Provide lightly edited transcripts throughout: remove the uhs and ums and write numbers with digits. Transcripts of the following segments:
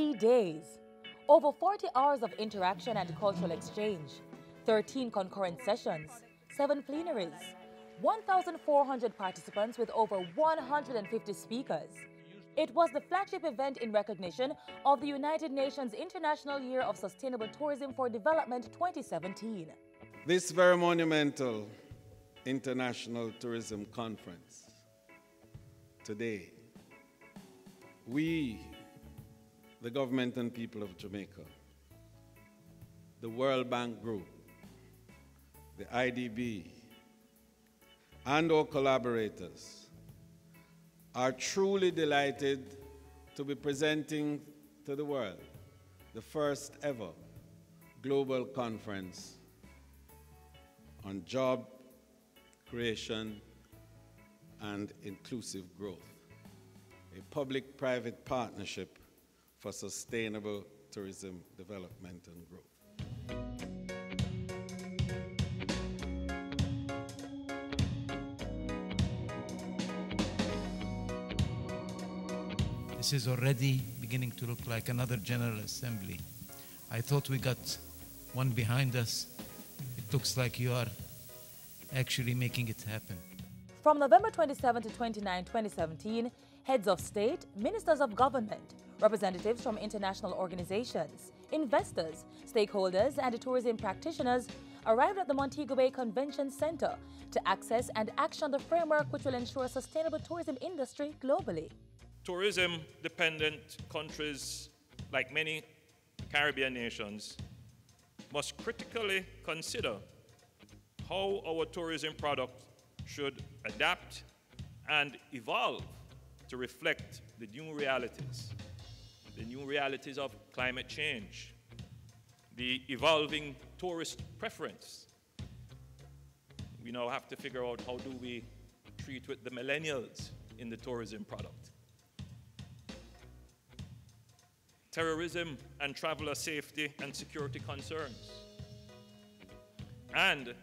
3 days, over 40 hours of interaction and cultural exchange, 13 concurrent sessions, 7 plenaries, 1,400 participants with over 150 speakers. It was the flagship event in recognition of the United Nations International Year of Sustainable Tourism for Development 2017. This very monumental International Tourism Conference, today, we, the government and people of Jamaica, the World Bank Group, the IDB, and our collaborators are truly delighted to be presenting to the world the first ever global conference on job creation and inclusive growth, a public-private partnership for sustainable tourism development and growth. This is already beginning to look like another General Assembly. I thought we got one behind us. It looks like you are actually making it happen. From November 27 to 29, 2017, heads of state, ministers of government, representatives from international organizations, investors, stakeholders, and tourism practitioners arrived at the Montego Bay Convention Center to access and action the framework which will ensure a sustainable tourism industry globally. Tourism-dependent countries, like many Caribbean nations, must critically consider how our tourism product should adapt and evolve to reflect the new realities of climate change, the evolving tourist preference. We now have to figure out how do we treat with the millennials in the tourism product. Terrorism and traveler safety and security concerns, and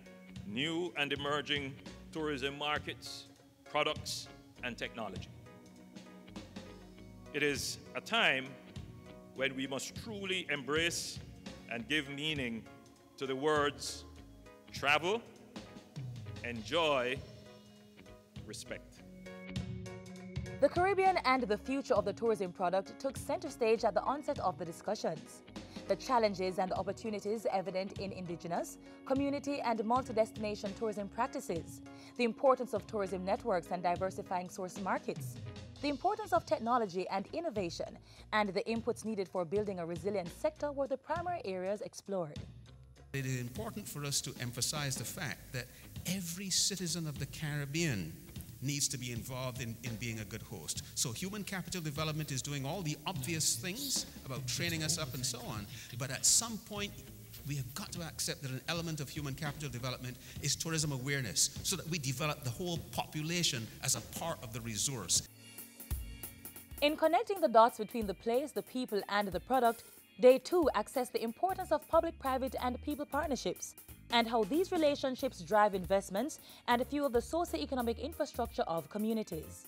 new and emerging tourism markets, products, and technology. It is a time when we must truly embrace and give meaning to the words travel, enjoy, respect. The Caribbean and the future of the tourism product took center stage at the onset of the discussions. The challenges and opportunities evident in indigenous, community, and multi-destination tourism practices, the importance of tourism networks and diversifying source markets, the importance of technology and innovation, and the inputs needed for building a resilient sector were the primary areas explored. It is important for us to emphasize the fact that every citizen of the Caribbean needs to be involved in being a good host. So human capital development is doing all the obvious things about training us up and so on, but at some point we have got to accept that an element of human capital development is tourism awareness, so that we develop the whole population as a part of the resource. In connecting the dots between the place, the people, and the product, they too access the importance of public-private and people partnerships, and how these relationships drive investments and fuel the socio-economic infrastructure of communities.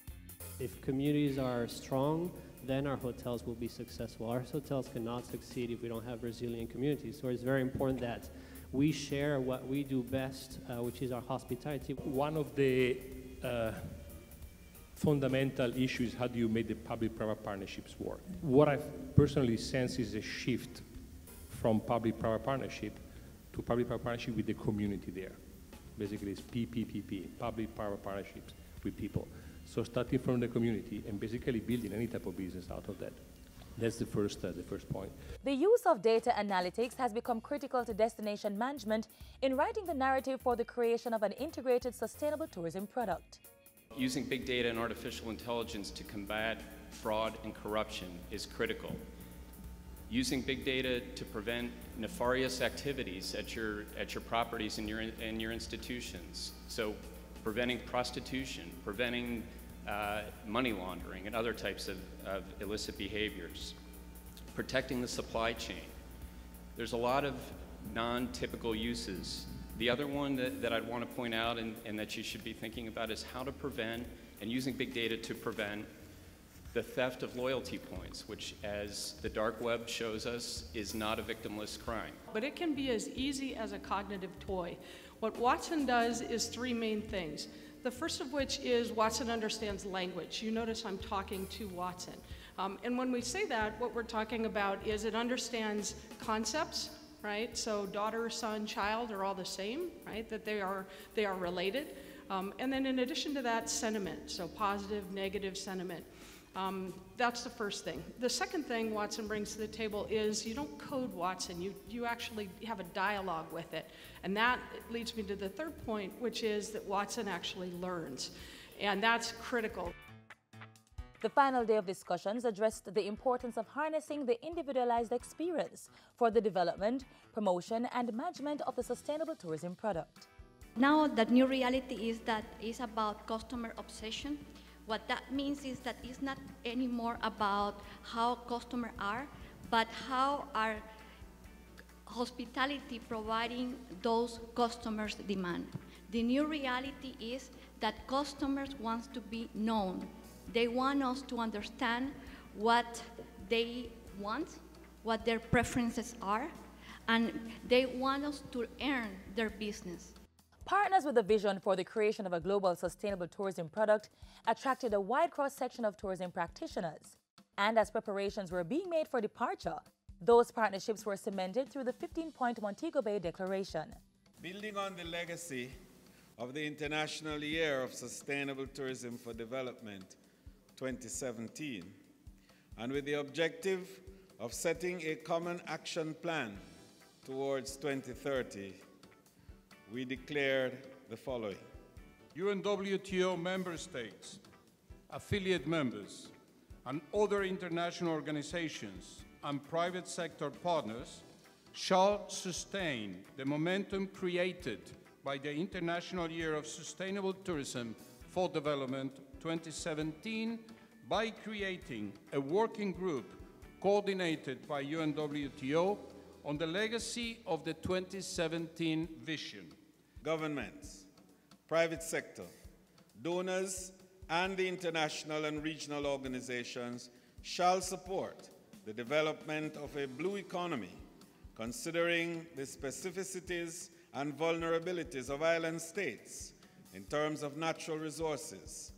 If communities are strong, then our hotels will be successful. Our hotels cannot succeed if we don't have resilient communities. So it's very important that we share what we do best, which is our hospitality. One of the fundamental issues, how do you make the public-private partnerships work? What I personally sense is a shift from public-private partnership to public-private partnership with the community there. Basically, it's PPPP, public-private partnerships with people. So starting from the community and basically building any type of business out of that. That's the first point. The use of data analytics has become critical to destination management in writing the narrative for the creation of an integrated sustainable tourism product. Using big data and artificial intelligence to combat fraud and corruption is critical. Using big data to prevent nefarious activities at your properties and your institutions. So preventing prostitution, preventing money laundering and other types of illicit behaviors. Protecting the supply chain. There's a lot of non-typical uses. The other one that I'd want to point out and that you should be thinking about is how to prevent, and using big data to prevent, the theft of loyalty points, which, as the dark web shows us, is not a victimless crime. But it can be as easy as a cognitive toy. What Watson does is three main things. The first of which is Watson understands language. You notice I'm talking to Watson. And when we say that, what we're talking about is it understands concepts, right? So daughter, son, child are all the same, right? That they are related. And then in addition to that, sentiment, so positive, negative sentiment. That's the first thing. The second thing Watson brings to the table is you don't code Watson, you actually have a dialogue with it. And that leads me to the third point, which is that Watson actually learns. And that's critical. The final day of discussions addressed the importance of harnessing the individualized experience for the development, promotion, and management of the sustainable tourism product. Now the new reality is that it's about customer obsession. What that means is that it's not anymore about how customers are, but how our hospitality providing those customers' demand. The new reality is that customers want to be known. They want us to understand what they want, what their preferences are, and they want us to earn their business. Partners with a vision for the creation of a global sustainable tourism product attracted a wide cross-section of tourism practitioners. And as preparations were being made for departure, those partnerships were cemented through the 15-point Montego Bay Declaration. Building on the legacy of the International Year of Sustainable Tourism for Development 2017, and with the objective of setting a common action plan towards 2030, we declared the following. UNWTO member states, affiliate members, and other international organizations and private sector partners shall sustain the momentum created by the International Year of Sustainable Tourism for Development 2017 by creating a working group coordinated by UNWTO on the legacy of the 2017 vision. Governments, private sector, donors, and the international and regional organizations shall support the development of a blue economy, considering the specificities and vulnerabilities of island states in terms of natural resources,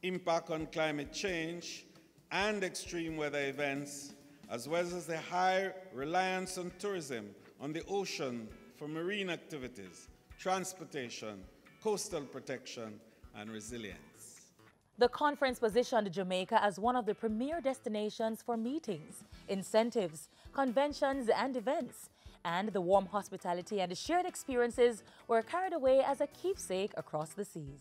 impact on climate change, and extreme weather events, as well as the high reliance on tourism on the ocean for marine activities, transportation, coastal protection, and resilience. The conference positioned Jamaica as one of the premier destinations for meetings, incentives, conventions, and events, and the warm hospitality and shared experiences were carried away as a keepsake across the seas.